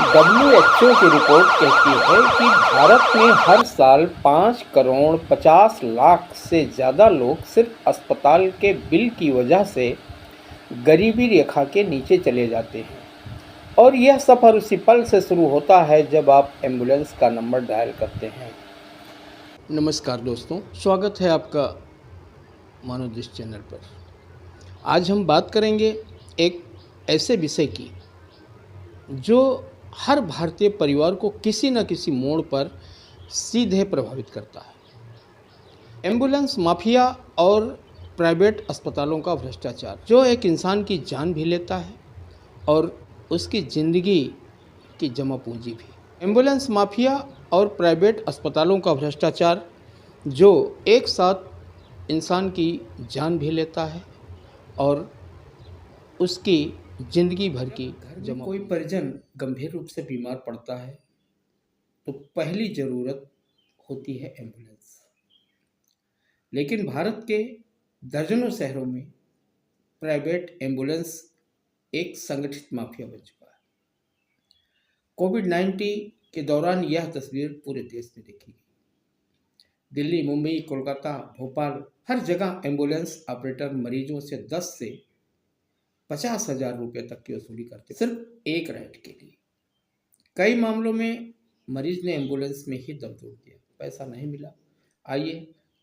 WHO की report कहती है कि भारत में हर साल 5 करोड़ 50 लाख से ज़्यादा लोग सिर्फ अस्पताल के बिल की वजह से गरीबी रेखा के नीचे चले जाते हैं। और यह सफ़र उसी पल से शुरू होता है जब आप एम्बुलेंस का नंबर डायल करते हैं। नमस्कार दोस्तों, स्वागत है आपका मनोदृष्टि चैनल पर। आज हम बात करेंगे एक ऐसे विषय की जो हर भारतीय परिवार को किसी न किसी मोड़ पर सीधे प्रभावित करता है। एम्बुलेंस माफिया और प्राइवेट अस्पतालों का भ्रष्टाचार, जो एक इंसान की जान भी लेता है और उसकी ज़िंदगी की जमा पूंजी भी। एम्बुलेंस माफिया और प्राइवेट अस्पतालों का भ्रष्टाचार जो एक साथ इंसान की जान भी लेता है और उसकी ज़िंदगी भर की जमा। कोई परिजन गंभीर रूप से बीमार पड़ता है तो पहली ज़रूरत होती है एम्बुलेंस। लेकिन भारत के दर्जनों शहरों में प्राइवेट एम्बुलेंस एक संगठित माफिया बन चुका है। कोविड-19 के दौरान यह तस्वीर पूरे देश में देखी गई। दिल्ली, मुंबई, कोलकाता, भोपाल, हर जगह एम्बुलेंस ऑपरेटर मरीजों से 10 से 50,000 रुपये तक की वसूली करते, सिर्फ एक राइड के लिए। कई मामलों में मरीज ने एम्बुलेंस में ही दम तोड़ दिया, पैसा नहीं मिला। आइए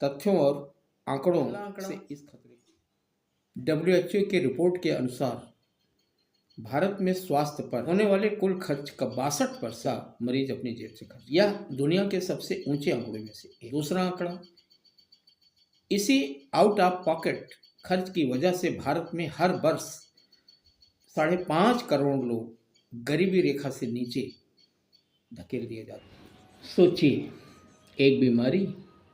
तथ्यों और आंकड़ों से इस खतरे। डब्ल्यूएचओ की रिपोर्ट के अनुसार भारत में स्वास्थ्य पर होने वाले कुल खर्च का 62% मरीज अपनी जेब से खर्च। यह दुनिया के सबसे ऊंचे आंकड़ों में से एक। दूसरा आंकड़ा, इसी आउट ऑफ पॉकेट खर्च की वजह से भारत में हर वर्ष 5.5 करोड़ लोग गरीबी रेखा से नीचे धकेल दिए जाते हैं। सोचिए, एक बीमारी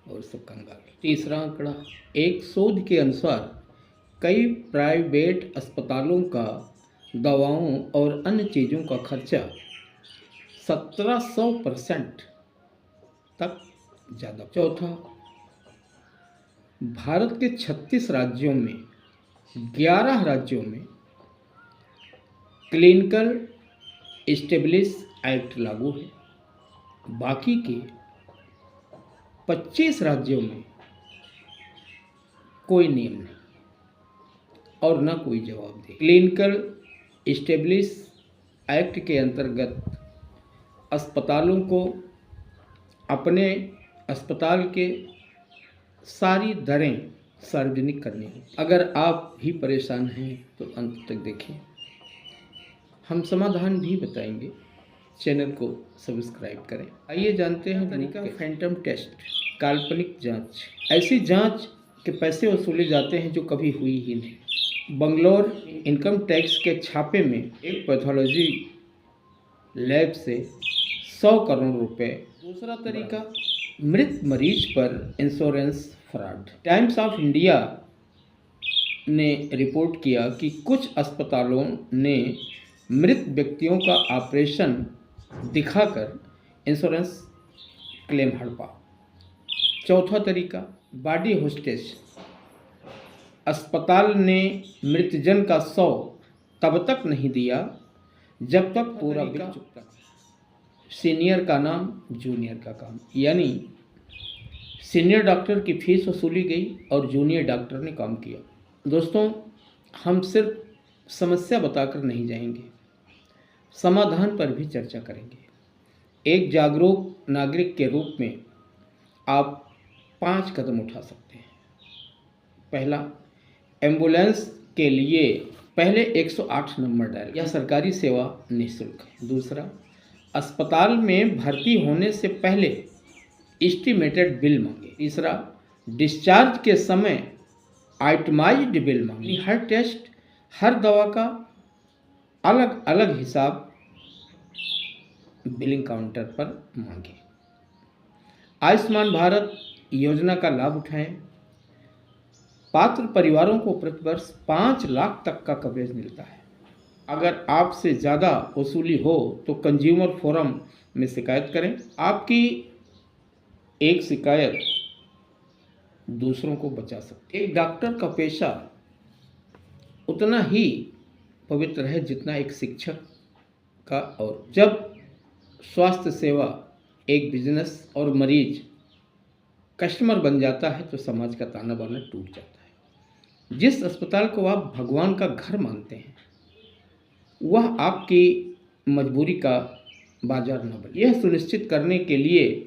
और सब कंगाल। तीसरा आंकड़ा, एक शोध के अनुसार कई प्राइवेट अस्पतालों का दवाओं और अन्य चीज़ों का खर्चा 1700% तक ज़्यादा। चौथा, भारत के 36 राज्यों में 11 राज्यों में क्लिनिकल एस्टेब्लिश एक्ट लागू है। बाकी के 25 राज्यों में कोई नियम नहीं और न कोई जवाबदेही। क्लिनिकल एस्टेब्लिश एक्ट के अंतर्गत अस्पतालों को अपने अस्पताल के सारी दरें सार्वजनिक करनी होती। अगर आप भी परेशान हैं तो अंत तक देखें, हम समाधान भी बताएंगे। चैनल को सब्सक्राइब करें। आइए जानते हैं तरीका। फैंटम टेस्ट, काल्पनिक जांच, ऐसी जांच के पैसे वसूले जाते हैं जो कभी हुई ही नहीं। बंगलोर इनकम टैक्स के छापे में एक पैथोलॉजी लैब से 100 करोड़ रुपए। दूसरा तरीका, मृत मरीज पर insurance fraud. Times of India ने रिपोर्ट किया कि कुछ अस्पतालों ने मृत व्यक्तियों का ऑपरेशन दिखाकर इंश्योरेंस क्लेम हड़पा। चौथा तरीका, बॉडी होस्टेज। अस्पताल ने मृतजन का 100 तब तक नहीं दिया जब तक पूरा बिल चुकता। सीनियर का नाम, जूनियर का काम, यानी सीनियर डॉक्टर की फीस वसूली गई और जूनियर डॉक्टर ने काम किया। दोस्तों, हम सिर्फ समस्या बताकर नहीं जाएंगे, समाधान पर भी चर्चा करेंगे। एक जागरूक नागरिक के रूप में आप 5 कदम उठा सकते हैं। पहला, एम्बुलेंस के लिए पहले 108 नंबर डायल, यह सरकारी सेवा निःशुल्क है। दूसरा, अस्पताल में भर्ती होने से पहले एस्टिमेटेड बिल मांगे। तीसरा, डिस्चार्ज के समय आइटमाइज्ड बिल मांगे। हर टेस्ट, हर दवा का अलग अलग हिसाब बिलिंग काउंटर पर मांगे। आयुष्मान भारत योजना का लाभ उठाएं। पात्र परिवारों को प्रतिवर्ष 5 लाख तक का कवरेज मिलता है। अगर आपसे ज़्यादा वसूली हो तो कंज्यूमर फोरम में शिकायत करें। आपकी एक शिकायत दूसरों को बचा सकती है। एक डॉक्टर का पेशा उतना ही पवित्र है जितना एक शिक्षक का। और जब स्वास्थ्य सेवा एक बिजनेस और मरीज कस्टमर बन जाता है तो समाज का ताना बाना टूट जाता है। जिस अस्पताल को आप भगवान का घर मानते हैं वह आपकी मजबूरी का बाजार न बने। यह सुनिश्चित करने के लिए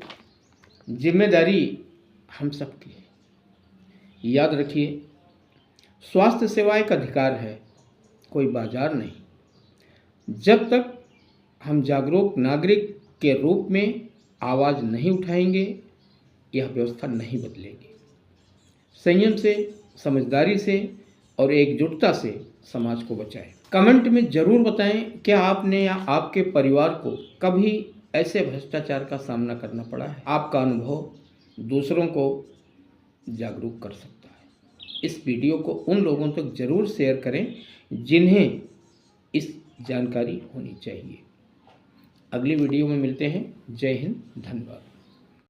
जिम्मेदारी हम सबकी है। याद रखिए, स्वास्थ्य सेवा एक अधिकार है, कोई बाजार नहीं। जब तक हम जागरूक नागरिक के रूप में आवाज़ नहीं उठाएंगे यह व्यवस्था नहीं बदलेगी। संयम से, समझदारी से और एकजुटता से समाज को बचाएं। कमेंट में ज़रूर बताएं क्या आपने या आपके परिवार को कभी ऐसे भ्रष्टाचार का सामना करना पड़ा है। आपका अनुभव दूसरों को जागरूक कर सकता है। इस वीडियो को उन लोगों तक ज़रूर शेयर करें जिन्हें इस जानकारी होनी चाहिए। अगली वीडियो में मिलते हैं। जय हिंद, धन्यवाद।